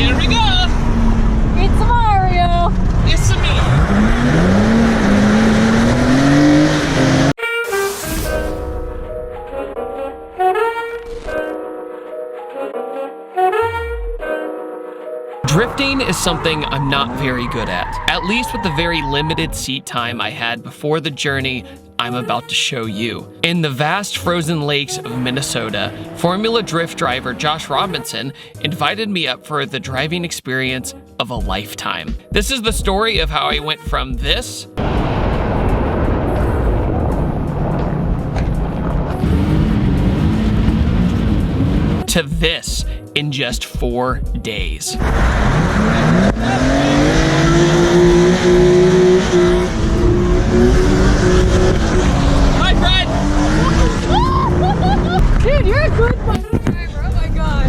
Here we go! It's Mario! It's me! Drifting is something I'm not very good at least with the very limited seat time I had before the journey I'm about to show you. In the vast frozen lakes of Minnesota, Formula Drift driver Josh Robinson invited me up for the driving experience of a lifetime. This is the story of how I went from this to this in just 4 days. Hi, Fred! Dude, you're a good bike driver. Oh my god.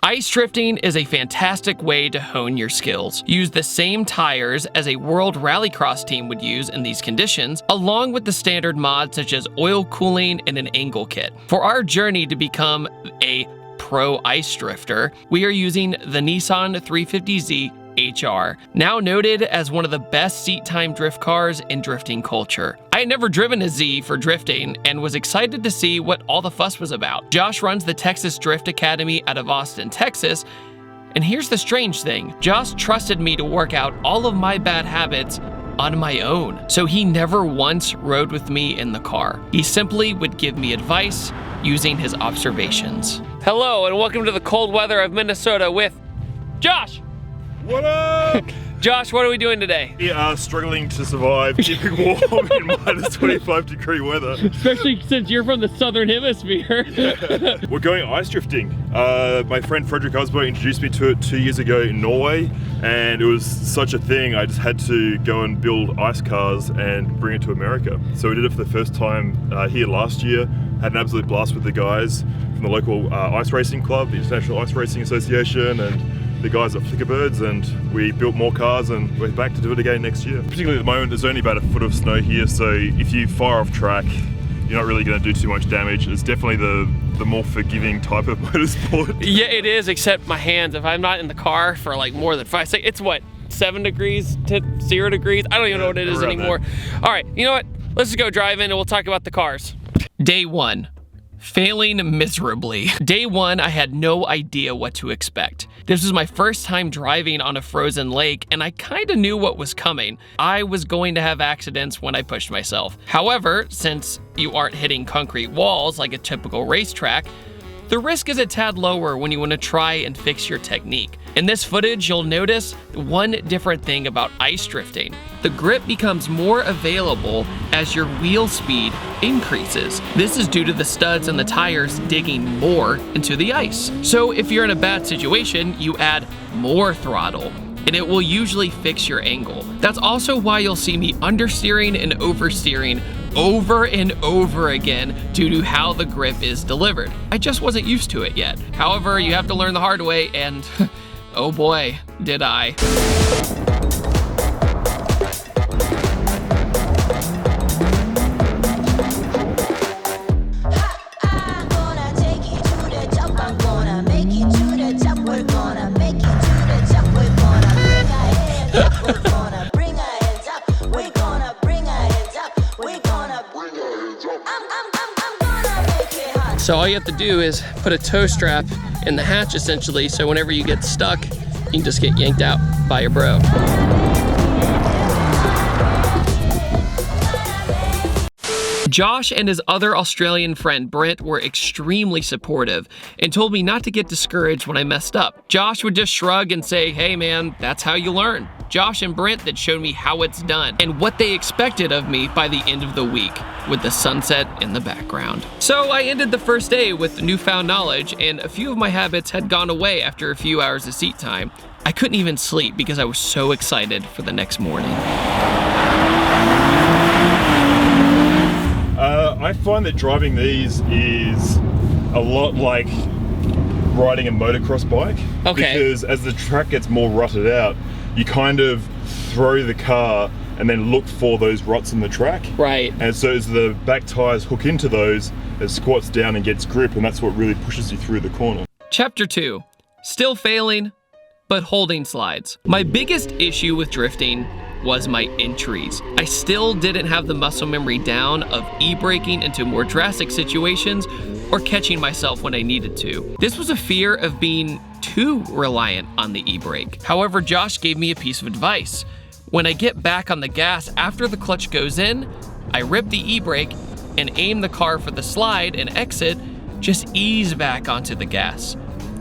Ice drifting is a fantastic way to hone your skills. Use the same tires as a World Rallycross team would use in these conditions, along with the standard mods such as oil cooling and an angle kit. For our journey to become a pro ice drifter, we are using the Nissan 350Z HR, now noted as one of the best seat time drift cars in drifting culture. I had never driven a Z for drifting and was excited to see what all the fuss was about. Josh runs the Texas Drift Academy out of Austin, Texas, and here's the strange thing. Josh trusted me to work out all of my bad habits on my own, so he never once rode with me in the car. He simply would give me advice using his observations. Hello and welcome to the cold weather of Minnesota with Josh! What up? Josh, what are we doing today? We are struggling to survive keeping warm in minus 25-degree weather. Especially since you're from the southern hemisphere. We're going ice drifting. My friend Frederick Osborne introduced me to it 2 years ago in Norway, and it was such a thing. I just had to go and build ice cars and bring it to America. So we did it for the first time here last year. Had an absolute blast with the guys from the local ice racing club, the International Ice Racing Association, and the guys at Flickerbirds, and we built more cars and we're back to do it again next year. Particularly at the moment, there's only about a foot of snow here, so if you fire off track, you're not really going to do too much damage. It's definitely the more forgiving type of motorsport. Yeah, it is, except my hands. If I'm not in the car for like more than 5 seconds, it's what, 7 degrees to 0 degrees? I don't even know what it is anymore. All right, you know what? Let's just go drive in and we'll talk about the cars. Day 1. Failing miserably. Day 1, I had no idea what to expect. This was my first time driving on a frozen lake, and I kinda knew what was coming. I was going to have accidents when I pushed myself. However, since you aren't hitting concrete walls like a typical racetrack, the risk is a tad lower when you want to try and fix your technique. In this footage, you'll notice one different thing about ice drifting. The grip becomes more available as your wheel speed increases. This is due to the studs and the tires digging more into the ice. So if you're in a bad situation, you add more throttle, and it will usually fix your angle. That's also why you'll see me understeering and oversteering over and over again due to how the grip is delivered. I just wasn't used to it yet. However, you have to learn the hard way, and oh boy, did I. So all you have to do is put a tow strap in the hatch essentially, so whenever you get stuck, you can just get yanked out by your bro. Josh and his other Australian friend Brent were extremely supportive and told me not to get discouraged when I messed up. Josh would just shrug and say, hey man, that's how you learn. Josh and Brent then showed me how it's done and what they expected of me by the end of the week, with the sunset in the background. So I ended the first day with newfound knowledge, and a few of my habits had gone away after a few hours of seat time. I couldn't even sleep because I was so excited for the next morning. I find that driving these is a lot like riding a motocross bike. Okay. Because as the track gets more rutted out, you kind of throw the car and then look for those ruts in the track. Right. And so as the back tires hook into those, it squats down and gets grip, and that's what really pushes you through the corner. Chapter 2, still failing, but holding slides. My biggest issue with drifting was my entries. I still didn't have the muscle memory down of e-braking into more drastic situations or catching myself when I needed to. This was a fear of being too reliant on the e-brake. However, Josh gave me a piece of advice. When I get back on the gas after the clutch goes in, I rip the e-brake and aim the car for the slide and exit, just ease back onto the gas.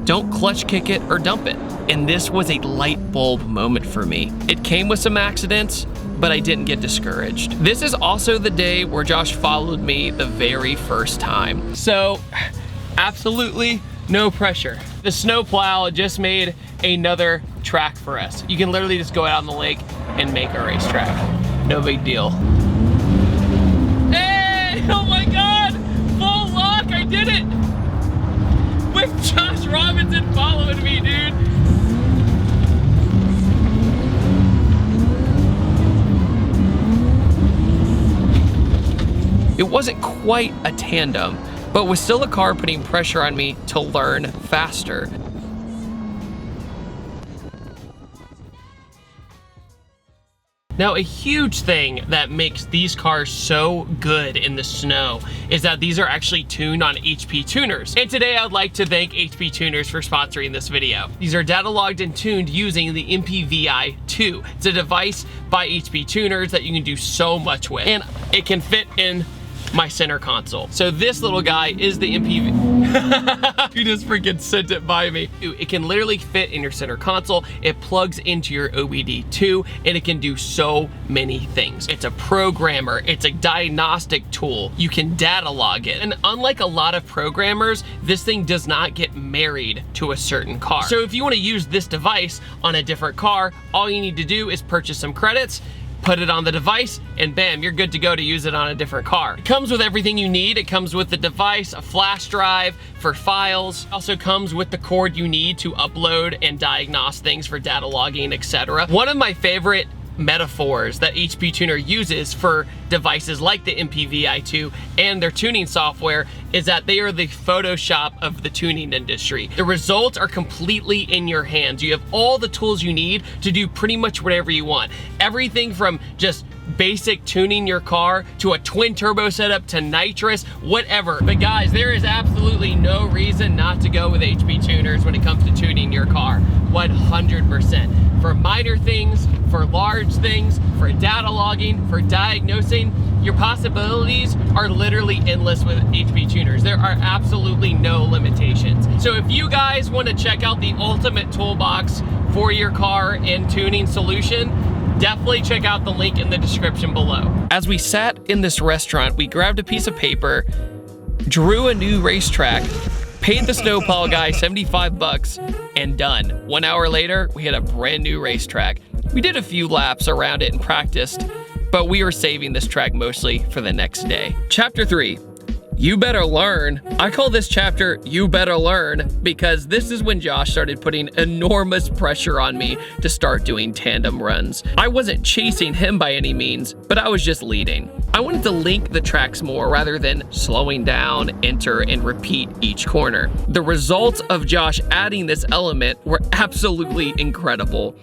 Don't clutch kick it or dump it. And this was a light bulb moment for me. It came with some accidents, but I didn't get discouraged. This is also the day where Josh followed me the very first time. So, absolutely no pressure. The snowplow just made another track for us. You can literally just go out on the lake and make a racetrack. No big deal. Hey, oh my God, full lock, I did it! With Josh Robinson following me, dude. It wasn't quite a tandem, but was still a car putting pressure on me to learn faster. Now, a huge thing that makes these cars so good in the snow is that these are actually tuned on HP tuners. And today I'd like to thank HP tuners for sponsoring this video. These are data logged and tuned using the MPVI-2. It's a device by HP tuners that you can do so much with. And it can fit in my center console. So this little guy is the MPV. You just freaking sent it by me. It can literally fit in your center console. It plugs into your OBD2 and it can do so many things. It's a programmer, it's a diagnostic tool. You can data log it. And unlike a lot of programmers, this thing does not get married to a certain car. So if you want to use this device on a different car, all you need to do is purchase some credits, put it on the device, and bam, you're good to go to use it on a different car. It comes with everything you need. It comes with the device, a flash drive for files. It also comes with the cord you need to upload and diagnose things for data logging, etc. One of my favorite metaphors that HP Tuner uses for devices like the MPVI-2 and their tuning software is that they are the Photoshop of the tuning industry. The results are completely in your hands. You have all the tools you need to do pretty much whatever you want. Everything from just basic tuning your car to a twin turbo setup to nitrous, whatever. But guys, there is absolutely no reason not to go with HP tuners when it comes to tuning your car. 100%. For minor things, for large things, for data logging, for diagnosing, your possibilities are literally endless with HP tuners. There are absolutely no limitations. So if you guys want to check out the ultimate toolbox for your car and tuning solution, definitely check out the link in the description below. As we sat in this restaurant, we grabbed a piece of paper, drew a new racetrack, paid the snowplow guy 75 bucks, and done. 1 hour later, we had a brand new racetrack. We did a few laps around it and practiced, but we were saving this track mostly for the next day. Chapter 3. You better learn. I call this chapter, You Better Learn, because this is when Josh started putting enormous pressure on me to start doing tandem runs. I wasn't chasing him by any means, but I was just leading. I wanted to link the tracks more rather than slowing down, enter, and repeat each corner. The results of Josh adding this element were absolutely incredible.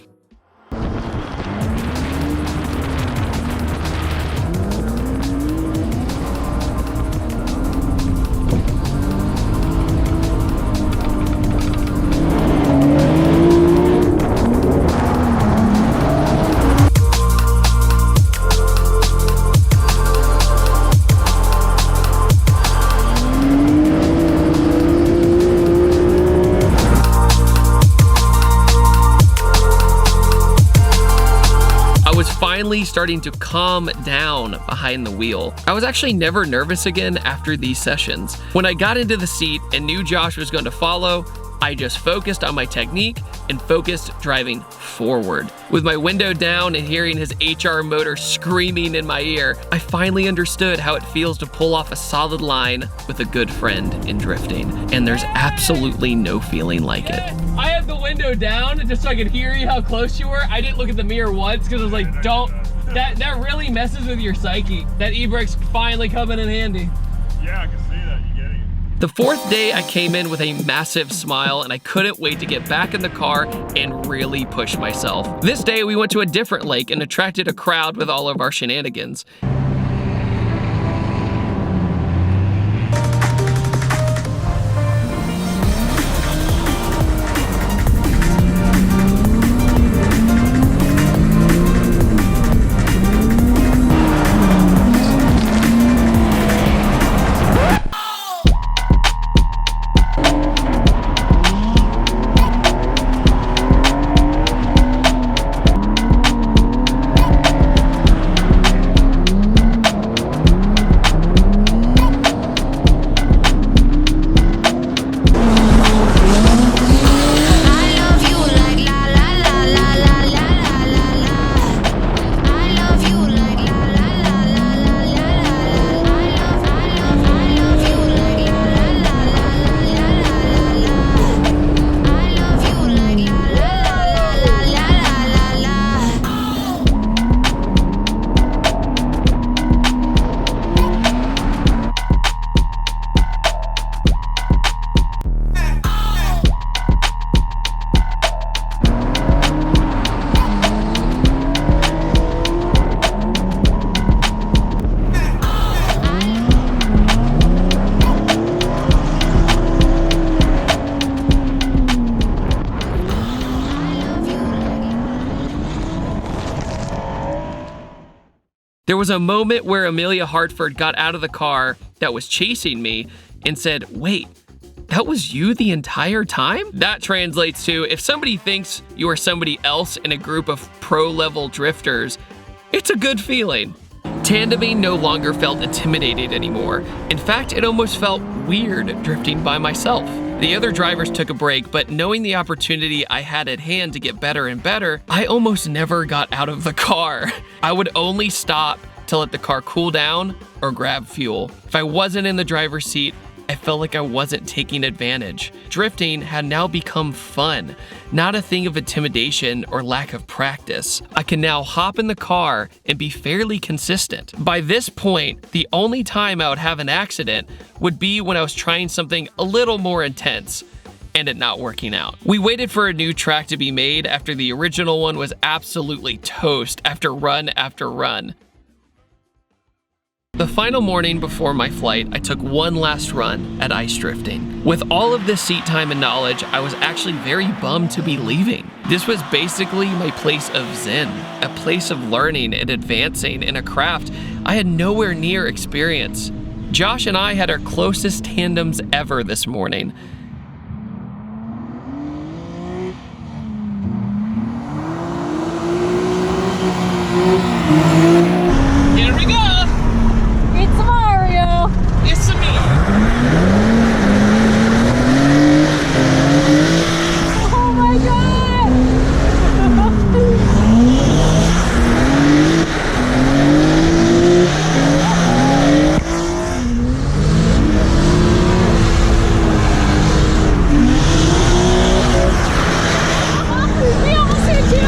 Finally starting to calm down behind the wheel. I was actually never nervous again after these sessions. When I got into the seat and knew Josh was going to follow, I just focused on my technique and focused driving forward. With my window down and hearing his HR motor screaming in my ear, I finally understood how it feels to pull off a solid line with a good friend in drifting. And there's absolutely no feeling like it. I had the window down just so I could hear you how close you were. I didn't look at the mirror once because I was like, don't That really messes with your psyche. That e-brake's finally coming in handy. Yeah, I can see that. You're getting it. The fourth day, I came in with a massive smile and I couldn't wait to get back in the car and really push myself. This day, we went to a different lake and attracted a crowd with all of our shenanigans. There was a moment where Amelia Hartford got out of the car that was chasing me and said, "Wait, that was you the entire time?" That translates to, if somebody thinks you are somebody else in a group of pro-level drifters, it's a good feeling. Tandeming no longer felt intimidating anymore. In fact, it almost felt weird drifting by myself. The other drivers took a break, but knowing the opportunity I had at hand to get better and better, I almost never got out of the car. I would only stop to let the car cool down or grab fuel. If I wasn't in the driver's seat, I felt like I wasn't taking advantage. Drifting had now become fun, not a thing of intimidation or lack of practice. I can now hop in the car and be fairly consistent. By this point, the only time I would have an accident would be when I was trying something a little more intense and it not working out. We waited for a new track to be made after the original one was absolutely toast after run after run. The final morning before my flight, I took one last run at ice drifting. With all of this seat time and knowledge, I was actually very bummed to be leaving. This was basically my place of zen, a place of learning and advancing in a craft I had nowhere near experience. Josh and I had our closest tandems ever this morning. Here we go! It's Mario. It's me. Oh my god. We almost hit you.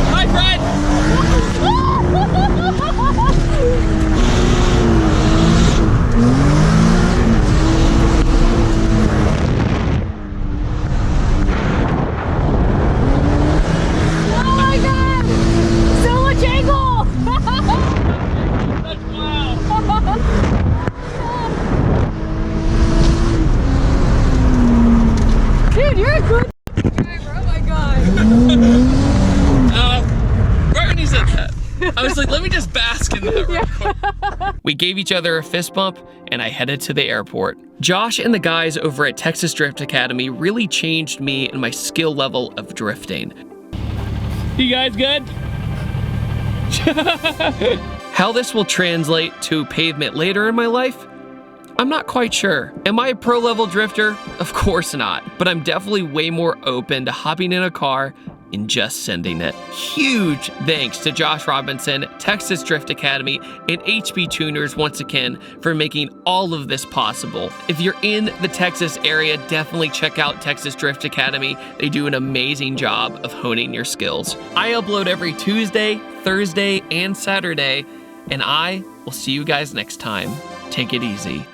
Hi, Fred. Oh my god. So much angle. That's wild. Dude, you're a good driver. Oh my god. Right when you said that, I was like, let me just bask in that real quick. We gave each other a fist bump, and I headed to the airport. Josh and the guys over at Texas Drift Academy really changed me and my skill level of drifting. You guys good? How this will translate to pavement later in my life? I'm not quite sure. Am I a pro level drifter? Of course not, but I'm definitely way more open to hopping in a car and just sending it. Huge thanks to Josh Robinson, Texas Drift Academy, and HB Tuners once again for making all of this possible. If you're in the Texas area, definitely check out Texas Drift Academy. They do an amazing job of honing your skills. I upload every Tuesday, Thursday, and Saturday, and I will see you guys next time. Take it easy.